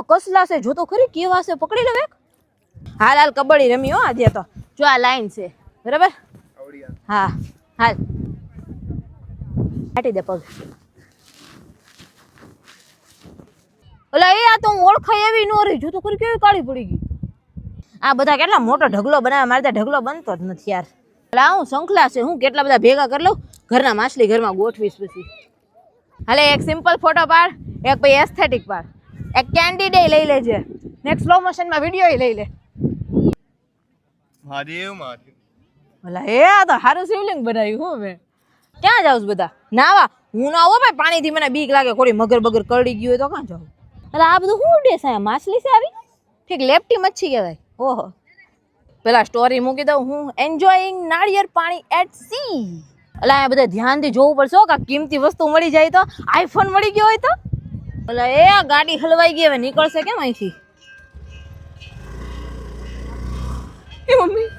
તો કસલા છે, જો તો ખરી કેવા છે, પકડી લો એક. હાલ હાલ કબડ્ડી રમી હો આજે તો. જો આ લાઈન છે બરાબર. હા હાલ કાઢી દે પગ. ઓલા એ આ તો હું ઓળખાય એવી નો રહી, જો તો ખરી કેવી કાળી પડી ગઈ. આ બધા કેટલા મોટો ઢગલો બનાવે, મારે ત્યાં ઢગલો બનતો જ નથી યાર. એટલે હું શંખલા છે, હું કેટલા બધા ભેગા કરી લઉં, ઘરના માછલી ઘરમાં ગોઠવીશ પછી. હાલે એક સિમ્પલ ફોટો પાડ, એક પછી એસ્થેટિક પાડ, એક કેન્ડિડે લઈ લેજે, નેક્સ્ટ સ્લો મોશનમાં વિડીયો લઈ લે. મહાદેવ મહાદેવ. ભલા એ આ તો સારું શિવલિંગ બનાવ્યું. હું મેં ક્યાં જાઉં બધા નાવા? હું ના આવો ભાઈ, પાણીથી મને બીક લાગે, કોઈ મગર બગર કરડી ગયું હોય તો ક્યાં જાઉં? એટલે આ બધું શું ડેસ આ માછલી છે આવી? ઠીક લેપટી મચ્છી કહેવાય. ઓહો પેલા સ્ટોરી મૂકી દઉં, હું એન્જોયિંગ નાળિયેર પાણી એટ સી. એટલે આ બધા ધ્યાનથી જોવું પડશે હો, કાંઈક કિંમતી વસ્તુ મળી જાય તો. આઈફોન મળી ગયો હોય તો. એટલે એ આ ગાડી હલવાઈ ગઈ, હવે નીકળશે કેમ અહીંથી? એ મમ્મી